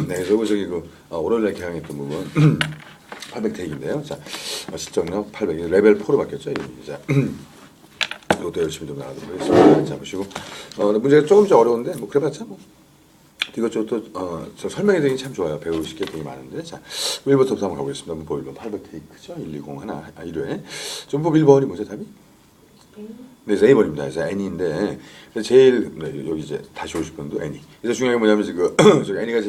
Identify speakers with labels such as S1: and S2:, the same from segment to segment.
S1: 네, 그래서 저기 월요일날 개강했던 부분 800테이크인데요. 자, 실적력 800, 레벨 4로 바뀌었죠. 자, 이것도 열심히 좀 나가도록 하겠습니다. 자, 보시고 문제가 조금 어려운데 뭐 그래봤자 뭐 이것저것 저 설명해 드리긴 참 좋아요. 배우실 게 되게 많은데. 자, 1번부터 한번 가보겠습니다. 문법 1번 800테이크죠. 120 하나 1회. 문법 1번이 뭐죠, 답이? 네, 그래서 A번입니다. 그래서 N인데 제일 여기 이제 다시 오실 분도 N이. 그래서 중요한 게 뭐냐면 지금 N이가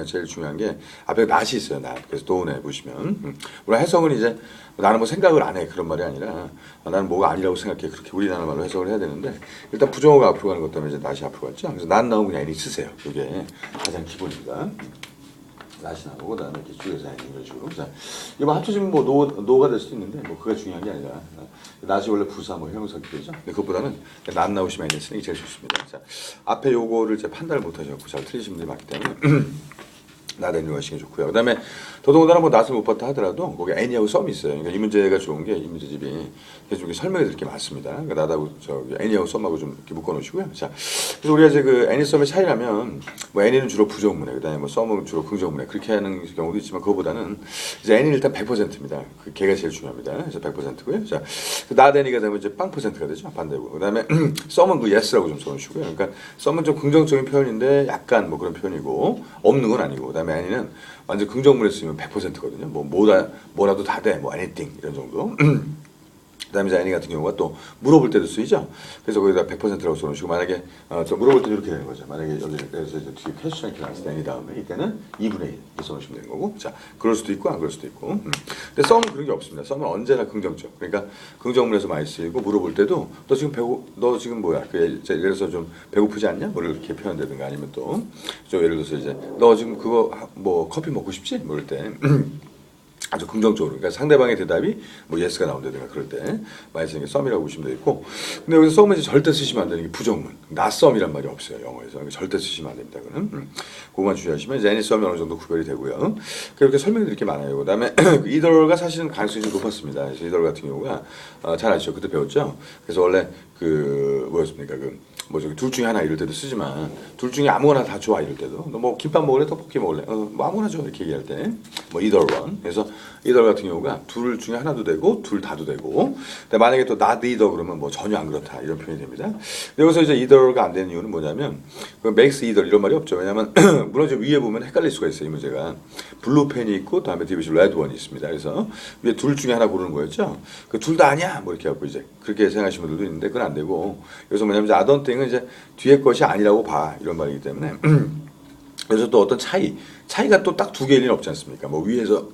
S1: 제일 중요한 게 앞에 낫이 있어요. 낫. 그래서 도운에 보시면 물론 해석은 이제 나는 뭐 생각을 안 해 그런 말이 아니라 나는 뭐가 아니라고 생각해 그렇게 우리나라 말로 해석을 해야 되는데 일단 부정어가 앞으로 가는 것 때문에 이제 낫이 앞으로 갔죠. 그래서 낫 나오면 그냥 N이 쓰세요. 이게 가장 기본입니다. 낫이 나오고 그다음에 이렇게 줄여서 N 이런 식으로. 자, 이거 합쳐지면 뭐 노가 될 수도 있는데 뭐 그가 중요한 게 아니라 낫이 원래 부사 뭐 형용사기죠. 근데 그것보다는 낫 나오시면 N 쓰는 게 제일 좋습니다. 자, 앞에 요거를 이제 판단을 못 하셔서 잘 틀리신 분들이 많기 때문에 낫 N으로 하시는 게 좋고요. 그다음에 더더군다나 뭐 낫을 못 봤다 하더라도 거기 N이하고 썸이 있어요. 그러니까 이 문제가 좋은 게 이 문제집이 계속 설명해 드릴 게 많습니다. 그러니까 낫하고 저기 N이하고 썸하고 좀 이렇게 묶어 놓으시고요. 자, 그래서 우리가 이제 그 N이 썸의 차이라면 뭐 N이는 주로 부정문에 그다음에 뭐 썸은 주로 긍정문에 그렇게 하는 경우도 있지만 그거보다는 이제 N이 일단 100%입니다. 그 걔가 제일 중요합니다. 그래서 100%고요. 자, 낫 N이가 되면 이제 0%가 되죠. 반대고. 그다음에 썸은 그 yes라고 좀 써놓으시고요. 그러니까 썸은 좀 긍정적인 표현인데 약간 뭐 그런 표현이고 없는 건 아니고. 그다음에 N이는 완전 긍정문에 쓰면 100%거든요. 뭐라도 다 돼. 뭐 anything 이런 정도. 그다음에 이제 N이 같은 경우가 또 물어볼 때도 쓰이죠. 그래서 거기다 100%라고 써놓으시고 만약에 저 물어볼 때는 이렇게 되는 거죠. 만약에 여기 그래서 이제 뒤에 퀘스천 이렇게 나왔을 때 N이 다음에 이때는 2분의 1 이렇게 써놓으시면 되는 거고. 자, 그럴 수도 있고 안 그럴 수도 있고. 근데 썸은 그런 게 없습니다. 썸은 언제나 긍정적. 그러니까 긍정문에서 많이 쓰이고 물어볼 때도 너 지금 뭐야? 예를 들어서 좀 배고프지 않냐? 뭐 이렇게 표현되든가 아니면 또 예를 들어서 이제 너 지금 그거 뭐 커피 먹고 싶지? 뭐 이럴 때. 아주 긍정적으로. 그러니까 상대방의 대답이 뭐 예스가 나온다든가 그럴 때 많이 쓰는 게 썸이라고 보시면 되겠고 근데 여기서 썸은 이제 절대 쓰시면 안 되는 게 부정문. 낫썸이란 말이 없어요. 영어에서. 그러니까 절대 쓰시면 안 됩니다. 그거는. 그것만 주의하시면 이제 애니썸이 어느 정도 구별이 되고요. 그렇게 설명드릴 게 많아요. 그 다음에 이더가 사실은 가능성이 좀 높았습니다. 그래서 이더 같은 경우가 잘 아시죠? 그때 배웠죠? 그래서 원래 뭐였습니까? 뭐 저기 둘 중에 하나 이럴 때도 쓰지만 둘 중에 아무거나 다 좋아 이럴 때도 너 뭐 김밥 먹을래 떡볶이 먹을래 뭐 아무거나 줘 이렇게 얘기할 때 뭐 either one 그래서 either 같은 경우가 둘 중에 하나도 되고 둘 다도 되고 근데 만약에 또 not either 그러면 뭐 전혀 안 그렇다 이런 표현이 됩니다. 근데 여기서 이제 either가 안 되는 이유는 뭐냐면 makes either 이런 말이 없죠. 왜냐면 물론 이제 위에 보면 헷갈릴 수가 있어요. 이 문제가 블루 펜이 있고 다음에 디비전 레드 원이 있습니다. 그래서 위에 둘 중에 하나 고르는 거였죠. 그 둘 다 아니야 뭐 이렇게 하고 이제 그렇게 생각하시는 분들도 있는데 그건 안 되고 여기서 뭐냐면 I don't think 이제 뒤에 것이 아니라고 봐 이런 말이기 때문에 그래서 또 어떤 차이가 또 딱 두 개일 리는 없지 않습니까? 뭐 위에서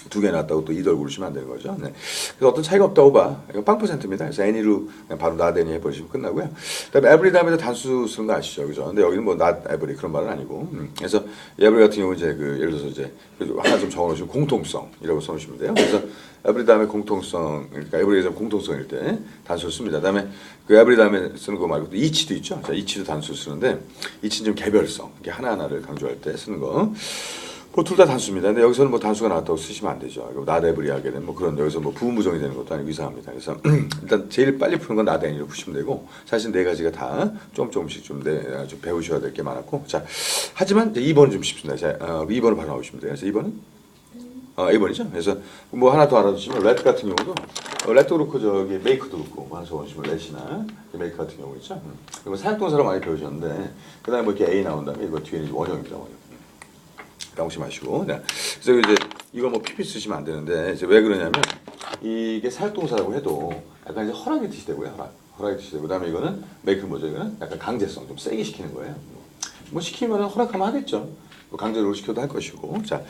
S1: 두 개 나왔다고 또 이덜 고르시면 안 되는 거죠. 네. 그래서 어떤 차이가 없다고 봐. 이거 0%입니다. 그래서 any로 그냥 바로 not any 해버리시면 끝나고요. 그다음에 every 다음에도 단수 쓰는 거 아시죠, 그죠? 근데 여기는 뭐 not every 그런 말은 아니고. 그래서 every 같은 경우 이제 예를 들어서 이제 하나 좀 적어놓으시면 공통성이라고 써놓으시면 돼요. 그래서 every 다음에 공통성, 그러니까 every가 공통성일 때 단수를 씁니다. 그다음에 그 every 다음에 쓰는 거 말고 each도 있죠. 자, each도 단수 쓰는데 each는 좀 개별성, 이게 하나하나를 강조할 때 쓰는 거. 뭐 둘 다 단수입니다. 근데 여기서는 뭐 단수가 나왔다고 쓰시면 안 되죠. not every 하게 되면 뭐 그런 여기서 뭐 부분부정이 되는 것도 아니고 이상합니다. 그래서 일단 제일 빨리 푸는 건 not any로 푸시면 되고 사실 네 가지가 다 조금씩 좀 배우셔야 될 게 많았고 자 하지만 이제 2번은 좀 쉽습니다. 자 2번을 바로 나오시면 돼요. 그래서 2번은 A번이죠. 그래서 뭐 하나 더 알아두시면 let 같은 경우도 let도 그렇고 저기 make도 그렇고 하나 적어주시면 let이나 make 같은 경우 있죠. 그리고 사역동사로 많이 배우셨는데 그다음에 뭐 이렇게 A 나온 다음에 이거 뒤에는 원형입니다. 원형. 까먹지 마시고. 네. 그래서 이제 이거 뭐 PP 쓰시면 안 되는데 이제 왜 그러냐면 이게 사역동사라고 해도 약간 이제 허락의 뜻이 되고요. 허락의 뜻이 되고 그다음에 이거는 make 뭐죠? 이거는 약간 강제성 좀 세게 시키는 거예요. 뭐 시키면 허락하면 하겠죠. 뭐 강제로 시켜도 할 것이고. 자,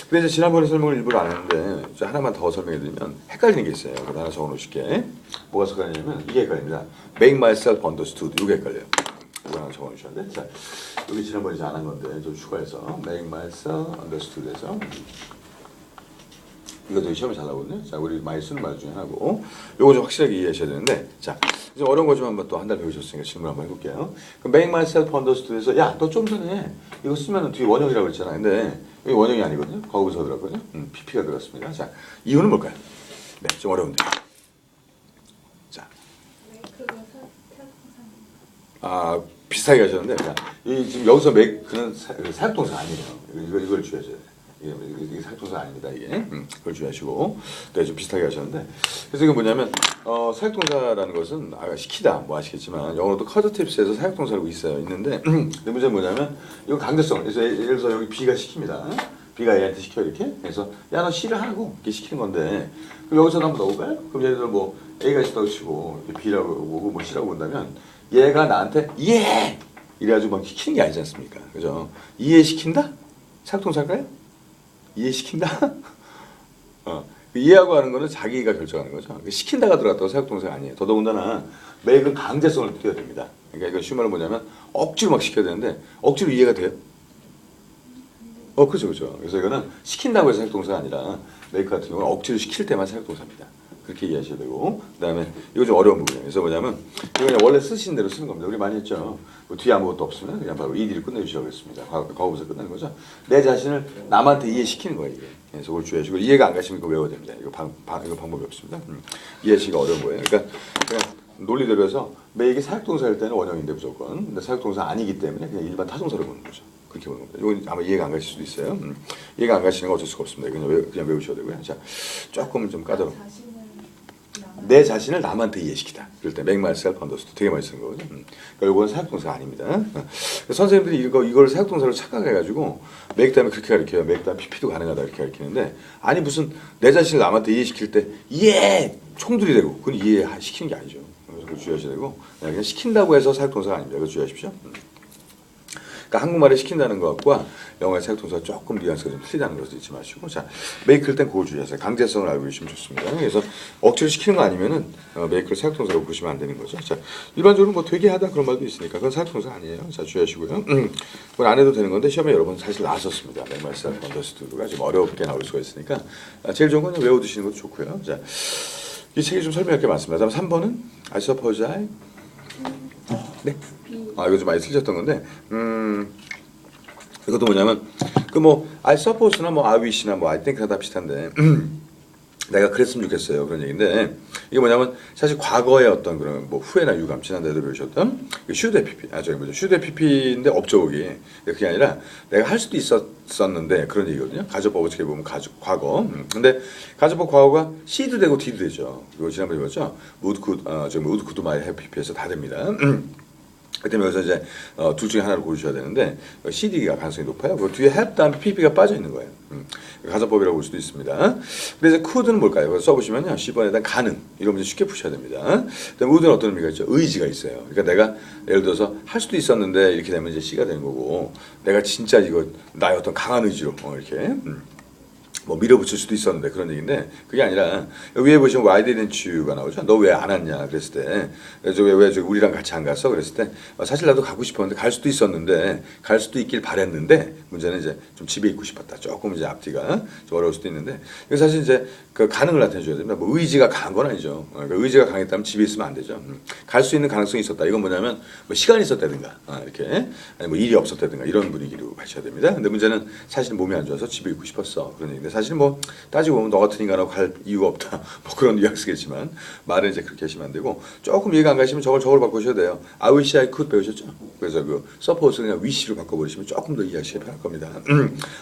S1: 근데 이제 지난번에 설명을 일부러 안 했는데 이제 하나만 더 설명해드리면 헷갈리는 게 있어요. 그거 하나 적어놓으실게. 뭐가 헷갈리냐면 이게 헷갈립니다. Make myself understood. 이게 헷갈려요. 이거 하나 적어놓으셨는데 자, 여기 지난번에 이제 안 한 건데 좀 추가해서 Make myself understood 해서 이거 되게 시험에 잘 나오거든요. 자, 우리 많이 쓰는 말 중에 하나고 요거 좀 확실하게 이해하셔야 되는데 자, 이제 어려운 거 좀 한번 또 한 달 배우셨으니까 질문 한번 해볼게요. 그럼 Make myself understood에서 야, 너 좀 전에 이거 쓰면 뒤에 원형이라고 했잖아. 근데 여기 원형이 아니거든요. 거기서더라고요. PP가 들어갔습니다. 자, 이유는 뭘까요? 네, 좀 어려운데. 자, 비슷하게 하셨는데, 자, 이 지금 여기서 그는 사역동사 아니에요. 이걸 주의하셔야 돼요. 이게 사역동사 아닙니다. 이게 그걸 주의하시고, 네, 좀 비슷하게 하셨는데, 그래서 이게 뭐냐면 사역동사라는 것은 시키다 뭐 아시겠지만 영어로도 커저팁스에서 사역동사라고 있는데 근데 문제는 뭐냐면 이건 강제성. 그래서 예를 들어서 여기 B가 시킵니다. B가 A한테 시켜 이렇게. 그래서 야 너 C를 하라고 이렇게 시키는 건데 그럼 여기서도 한번 넣어볼까요? 그럼 예를 들어 뭐 A가 있다고 치고 B라고 오고 뭐 C라고 본다면 얘가 나한테 예 이래가지고 막 시키는 게 아니지 않습니까? 그죠? 이해시킨다? 사역동사일까요? 이해시킨다? 이해하고 하는 거는 자기가 결정하는 거죠. 시킨다가 들어갔다고 사역동사가 아니에요. 더더군다나 매일은 강제성을 느껴야 됩니다. 그러니까 이거 쉬운 말은 뭐냐면 억지로 막 시켜야 되는데 억지로 이해가 돼요? 그죠, 그죠. 그래서 이거는 시킨다고 해서 사역동사가 아니라 메이크 같은 경우는 억지로 시킬 때만 사역동사입니다. 그렇게 이해하셔야 되고 그 다음에 이거 좀 어려운 부분이에요. 그래서 뭐냐면 이거 그냥 원래 쓰신 대로 쓰는 겁니다. 우리 많이 했죠. 뭐 뒤에 아무것도 없으면 그냥 바로 ED를 끝내주시라고 했습니다. 과거부터 끝나는 거죠. 내 자신을 남한테 이해시키는 거예요. 이게. 그래서 그걸 주의하시고 이해가 안 가시면 이거 외워야 됩니다. 이거 방법이 없습니다. 이해하시기가 어려운 거예요. 그러니까 그냥 논리대로 해서 매이게 사역동사일 때는 원형인데 무조건 근데 사역동사 아니기 때문에 그냥 일반 타동사로 보는 거죠. 그렇게 보는 겁니다. 이건 아마 이해가 안 가실 수도 있어요. 이해가 안 가시는 건 어쩔 수가 없습니다. 그냥 외우셔야 되고요. 자, 조금 좀 까다로워. 내 자신을 남한테 이해시키다. 그럴 때 make myself understood 되게 많이 쓰는 거거든요. 그러니까 이건 사역동사가 아닙니다. 선생님들이 이걸 사역동사로 착각해가지고 make 다음에 그렇게 가르쳐요. make 다음에 PP도 가능하다 이렇게 가르치는데 아니 무슨 내 자신을 남한테 이해시킬 때 예! 총들이 되고 그건 이해시키는 게 아니죠. 그래서 그걸 주의하셔야 되고 그냥 시킨다고 해서 사역동사가 아닙니다. 그거 주의하십시오. 그러니까 한국말에 시킨다는 것과 영어의 사역동사가 조금 뉘앙스가 좀 틀리다는 것을 잊지 마시고 자 메이크일 땐 그걸 주의하세요. 강제성을 알고 계시면 좋습니다. 그래서 억지로 시키는 거 아니면은 메이크를 사역동사라고 보시면 안 되는 거죠. 자 일반적으로 뭐 되게 하다 그런 말도 있으니까 그건 사역동사 아니에요. 자 주의하시고요. 그건 안 해도 되는 건데 시험에 여러 번 사실 나왔었습니다. make myself understood가 좀 어렵게 나올 수가 있으니까 제일 좋은 건 외워두시는 것도 좋고요. 자 이 책이 좀 설명할 게 많습니다. 다음 3번은 I suppose I 네. 이거 좀 많이 틀렸던 건데, 이것도 뭐냐면, I suppose나 I wish나 I think나 다 비슷한데, 내가 그랬으면 좋겠어요. 그런 얘기인데, 이게 뭐냐면, 사실 과거의 어떤 그런 후회나 유감, 지난달에도 배우셨던, should have pp, should have pp인데 업적이. 그게 아니라, 내가 할 수도 있었는데, 그런 얘기거든요. 가정법 어떻게 보면 과거. 근데, 가정법 과거가 C도 되고 D도 되죠. 이거 지난번에 배웠죠? would could my have pp에서 다 됩니다. 그때문에 여기서 이제 둘 중에 하나를 고르셔야 되는데 CD가 가능성이 높아요. 그 뒤에 have 다음에 PP가 빠져 있는 거예요. 가정법이라고 볼 수도 있습니다. 그래서 could는 뭘까요? 그래서 써보시면요. 10번에 대한 가능 이런 문제 쉽게 푸셔야 됩니다. 그다음에 would는 어떤 의미가 있죠? 의지가 있어요. 그러니까 내가 예를 들어서 할 수도 있었는데 이렇게 되면 이제 C가 되는 거고 내가 진짜 이거 나의 어떤 강한 의지로 이렇게 밀어붙일 수도 있었는데 그런 얘기인데 그게 아니라 위에 보시면 Why didn't you가 나오죠. 너 왜 안 왔냐 그랬을 때 왜 우리랑 같이 안 갔어 그랬을 때 사실 나도 가고 싶었는데 갈 수도 있었는데 갈 수도 있길 바랬는데 문제는 이제 좀 집에 있고 싶었다. 조금 이제 앞뒤가 좀 어려울 수도 있는데 사실 이제 그 가능을 나타내줘야 됩니다. 의지가 강한 건 아니죠. 그러니까 의지가 강했다면 집에 있으면 안 되죠. 갈 수 있는 가능성이 있었다. 이건 뭐냐면 시간이 있었다든가 이렇게 아니 일이 없었다든가 이런 분위기로 가셔야 됩니다. 근데 문제는 사실 몸이 안 좋아서 집에 있고 싶었어 그런 얘기인데 사실 따지고 보면 너 같은 인간하고 갈 이유가 없다. 그런 뉘앙스겠지만 말은 이제 그렇게 하시면 안 되고 조금 이해가 안 가시면 저걸 바꾸셔야 돼요. I wish I could 배우셨죠? 그래서 그 suppose 그냥 wish로 바꿔버리시면 조금 더 이해하시기 편할 겁니다.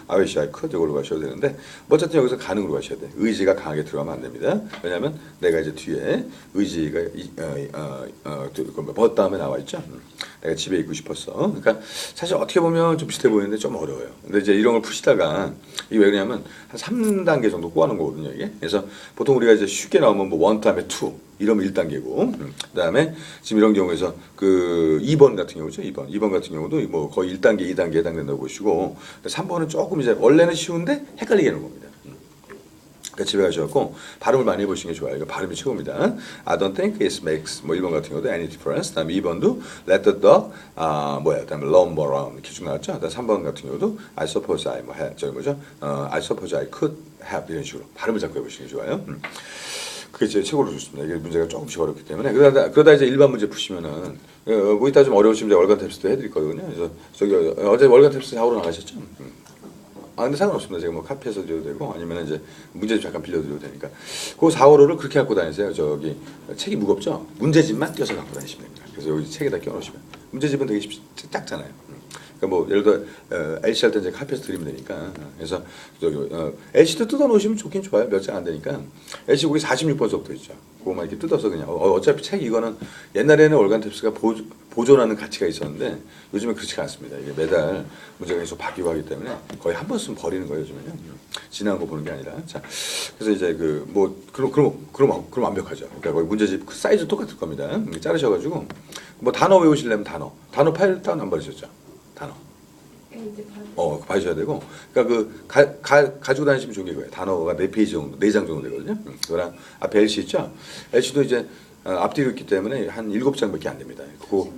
S1: I wish I could 이걸로 가셔야 되는데 어쨌든 여기서 가능으로 가셔야 돼요. 의지가 강하게 들어가면 안 됩니다. 왜냐하면 내가 이제 뒤에 의지가 벗 다음에 나와 있죠. 내가 집에 있고 싶었어. 그러니까 사실 어떻게 보면 좀 비슷해 보이는데 좀 어려워요. 근데 이제 이런 걸 푸시다가 이게 왜 그러냐면 한 3단계 정도 꼬아놓은 거거든요, 이게. 그래서 보통 우리가 이제 쉽게 나오면 1 다음에 2 이러면 1단계고 그다음에 지금 이런 경우에서 그 2번 같은 경우죠. 2번 같은 경우도 거의 1단계, 2단계 해당된다고 보시고 3번은 조금 이제 원래는 쉬운데 헷갈리게 하는 겁니다. 그러니까 집에 가셔갖고 발음을 많이 해보시는 게 좋아요. 이거 발음이 최고입니다. I don't think it makes 1번 같은 경우도 any difference. 그다음에 2번도 let the dog 그다음에 roam around 이렇게 쭉 나왔죠. 그다음에 3번 같은 경우도 I suppose I I suppose I could have 이런 식으로 발음을 잡고 해보시는 게 좋아요. 그게 제 최고로 좋습니다. 이게 문제가 조금씩 어렵기 때문에 그러다 이제 일반 문제 푸시면은 이따 좀 어려우시면 이제 월간 탭스도 해드릴 거거든요. 그래서 저기 어제 월간 탭스 4호로 나가셨죠? 근데 상관없습니다. 제가 카피해서 드려도 되고 아니면 이제 문제 좀 잠깐 빌려드려도 되니까 그 4호로를 그렇게 갖고 다니세요. 저기 책이 무겁죠? 문제집만 껴서 갖고 다니시면 됩니다. 그래서 여기 책에다 껴놓으시면 문제집은 되게 작잖아요. 그러니까 뭐 예를 들어 LC할 때 이제 카페에서 드리면 되니까. 그래서 저기 LC도 뜯어 놓으시면 좋긴 좋아요. 몇 장 안 되니까. LC 거기 46번서부터 있죠. 그거만 이렇게 뜯어서 그냥 어차피 책 이거는 옛날에는 올간 탭스가 보존하는 가치가 있었는데 요즘은 그렇지가 않습니다. 이게 매달 문제가 계속 바뀌고 하기 때문에 거의 한 번 쓰면 버리는 거예요. 요즘에는 지나간 거 보는 게 아니라. 자, 그래서 이제 그 뭐 그럼 완벽하죠. 그러니까 거의 문제집 그 사이즈 똑같을 겁니다. 자르셔가지고 뭐 단어 외우시려면 단어 파일 다운 안 받으셨죠? 단어. 봐주셔야 되고, 그러니까 가지고 다니시면 좋은 게 이거예요. 단어가 4페이지 정도, 4장 정도 되거든요. 그거랑 앞에 LC 있죠? LC도 이제 앞뒤로 있기 때문에 한 7장밖에 안 됩니다. 그거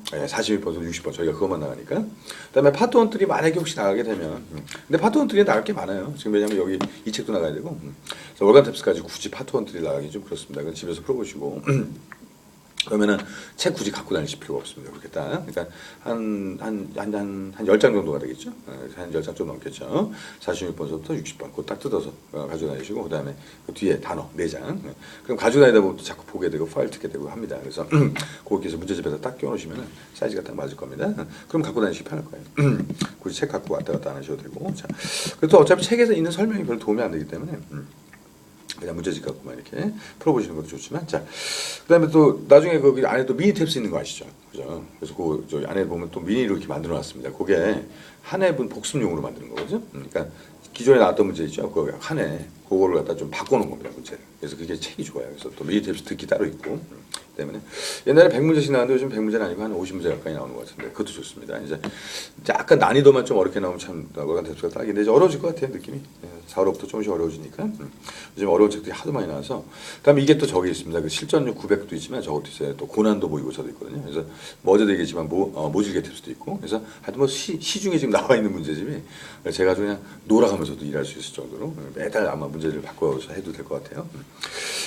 S1: 42번, 60번 저희가 그것만 나가니까. 그다음에 파트 원들이 만약에 혹시 나가게 되면, 근데 파트 원들이 나갈 게 많아요. 지금 왜냐면 여기 이 책도 나가야 되고, 그래서 월간 탭스까지 굳이 파트 원들이 나가기 좀 그렇습니다. 그건 집에서 풀어보시고. 그러면은 책 굳이 갖고 다니실 필요가 없습니다. 그렇게 딱. 그러니까 한 10장 정도가 되겠죠. 한 10장 좀 넘겠죠. 46번서부터 60번. 그거 딱 뜯어서 가지고 다니시고, 그 다음에 그 뒤에 단어 4장. 그럼 가지고 다니다 보면 또 자꾸 보게 되고, 파일 뜯게 되고 합니다. 그래서 거기서 문제집에서 딱 끼워놓으시면 사이즈가 딱 맞을 겁니다. 그럼 갖고 다니시기 편할 거예요. 굳이 책 갖고 왔다 갔다 안 하셔도 되고. 자, 그래도 어차피 책에서 있는 설명이 별로 도움이 안 되기 때문에 그냥 문제집 갖고만 이렇게 풀어보시는 것도 좋지만, 자, 그다음에 또 나중에 거기 안에 또 미니 탭스 있는 거 아시죠? 그죠? 그래서 그 저기 안에 보면 또 미니로 이렇게 만들어놨습니다. 그게 한 해분 복습용으로 만드는 거거든요. 그러니까 기존에 나왔던 문제 있죠? 그 한 해 그거를 갖다 좀 바꿔놓은 겁니다, 문제를. 그래서 그게 책이 좋아요. 그래서 또 미니 탭스 듣기 따로 있고. 때문에 옛날에 100문제씩 나왔는데 요즘 100문제는 아니고 한 50문제 가까이 나오는 것 같은데 그것도 좋습니다. 이제 약간 난이도만 좀 어렵게 나오면 참 월간 탭스가 딱인데 이제 어려워질 것 같아요, 느낌이. 4월부터 조금씩 어려워지니까. 요즘 어려운 책들이 하도 많이 나와서. 그다음에 이게 또 저기 있습니다. 그 실전용 900도 있지만 저것도 있어요. 또 고난도 모의고사도 있거든요. 그래서 뭐 어제도 얘기했지만 모질게 탭스도 있고. 그래서 하여튼 뭐 시중에 지금 나와 있는 문제집이 제가 아주 그냥 놀아가면서도 일할 수 있을 정도로 매달 아마 문제를 바꿔서 해도 될 것 같아요.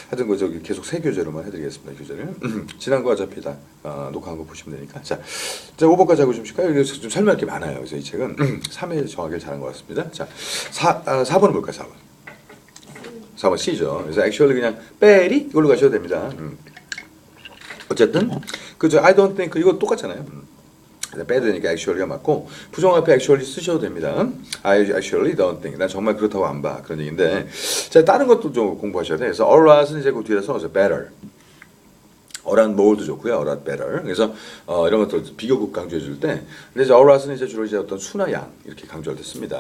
S1: 하여튼 그 저기 계속 새 교재로만 해드리겠습니다. 교재를 지난 거 어차피 다 녹화한 거 보시면 되니까. 자 5번까지 하고 좀 쉴까요? 여기 좀 설명할 게 많아요. 그래서 이 책은 3회 정하기를 잘한 것 같습니다. 자 4번은 뭘까요? 4번 C죠. 그래서 actually 그냥 빼리 이걸로 가셔도 됩니다. 어쨌든 그저 I don't think 이거 똑같잖아요. 빼야 되니까 actually가 맞고 부정 앞에 actually 쓰셔도 됩니다. I actually don't think. 난 정말 그렇다고 안 봐. 그런 얘기인데 자 다른 것도 좀 공부하셔야 돼요. 그래서 alrat은 이제 그 뒤에 써서 better. alrat more도 좋고요. alrat better. 그래서 이런 것도 비교급 강조해 줄 때 근데 이제 alrat은 이제 주로 이제 어떤 수나 양 이렇게 강조할 때 씁니다.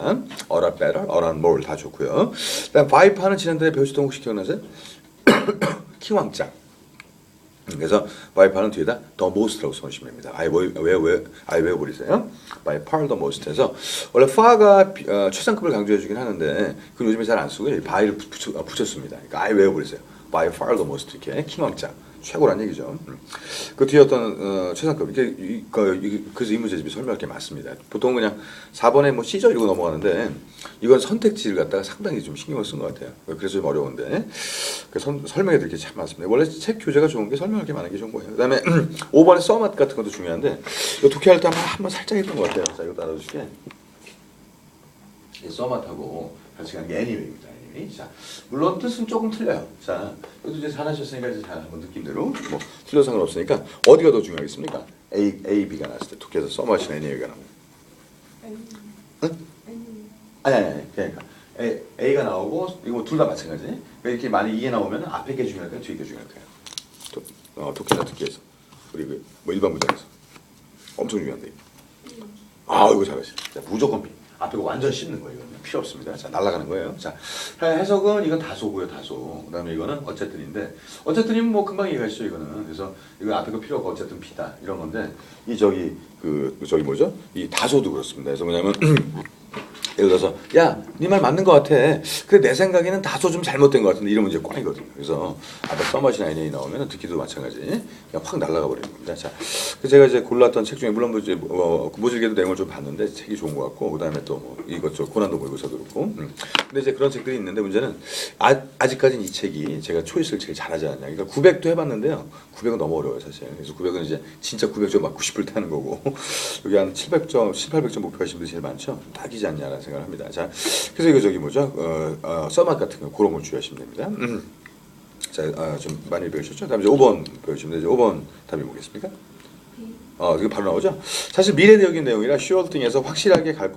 S1: alrat better, alrat more 다 좋고요. 그다음 bypass는 지난달에 배우셨던 거 혹시 기억나세요? 킹왕짱. 그래서 bypass는 뒤에다 the most라고 써주시면 됩니다. 아예 외워버리세요. by far the most 해서 원래 far가 최상급을 강조해주긴 하는데 그 요즘에 잘 안 쓰고 by를 붙였습니다. 그러니까 아예 외워버리세요. by far the most 이렇게 킹왕짱 최고란 얘기죠. 그 뒤에 어떤 최상급 이렇게 그래서 이 문제집이 설명할 게 많습니다. 보통 그냥 4번에 뭐 C죠 이러고 넘어가는데 이건 선택지를 갖다가 상당히 좀 신경을 쓴 것 같아요. 그래서 좀 어려운데 설명해 드릴 게 참 많습니다. 원래 책 교재가 좋은 게 설명할 게 많은 게 좋은 거예요. 그다음에 5번에 써맛 같은 것도 중요한데 이거 독해할 때 한번 살짝 했던 것 같아요. 자 이거 따라주시게 써맛하고 같이 가는 게 애니메입니다. 자, 물론 뜻은 조금 틀려요. 자, 그래도 이제 잘하셨으니까 이제 잘 한번 느낌대로 뭐 틀려 상관없으니까 어디가 더 중요하겠습니까? A, B가 나왔을 때 독해에서 써마시나 애니메이가 나오면 응? 아니 그러니까 A가 나오고 이거 둘 다 마찬가지. 이렇게 만약 이게 나오면 앞에 게 중요할까요? 뒤에 게 중요할까요? 독해나 듣기에서 그리고 뭐 일반 문장에서 엄청 중요한데. 이거 잘하시네. 무조건 B. 앞에 완전 씹는 거예요. 이거는 필요 없습니다. 자, 날아가는 거예요. 자, 해석은 이건 다소고요, 다소. 그다음에 이거는 어쨌든인데, 어쨌든이면 뭐 금방 이해가시죠, 이거는. 그래서 이거 앞에 거 필요 없고 어쨌든 B다 이런 건데, 이 저기 뭐죠? 이 다소도 그렇습니다. 그래서 뭐냐면 예를 들어서 야, 네 말 맞는 것 같아. 근데 내 생각에는 다소 좀 잘못된 것 같은데 이런 문제 꽝이거든요. 그래서 앞에 써머시나 NA 나오면 듣기도 마찬가지 그냥 확 날아가 버리는 겁니다. 자, 제가 이제 골랐던 책 중에 물론 모질게도 내용을 좀 봤는데 책이 좋은 것 같고 그다음에 또 뭐 이것저것 고난도 모의고사도 그렇고. 근데 이제 그런 책들이 있는데 문제는 아직까지는 이 책이 제가 초이스를 제일 잘하지 않냐. 그러니까 900도 해봤는데요. 900은 너무 어려워요 사실. 그래서 900은 이제 진짜 900점 맞고 싶을 때 하는 거고 여기 한 700점, 1800점 목표하시는 분들이 제일 많죠. 딱이지 않냐라는 생각을 합니다. 자, 그래서 이거 저기 뭐죠? 써맛 같은 거 그런 걸 주의하시면 됩니다. 자, 좀 많이 배우셨죠? 다음에 이제 5번 배우시면 되죠. 5번 답이 뭐겠습니까? 이거 바로 나오죠. 사실 미래적인 내용이라 슈어팅에서 확실하게 갈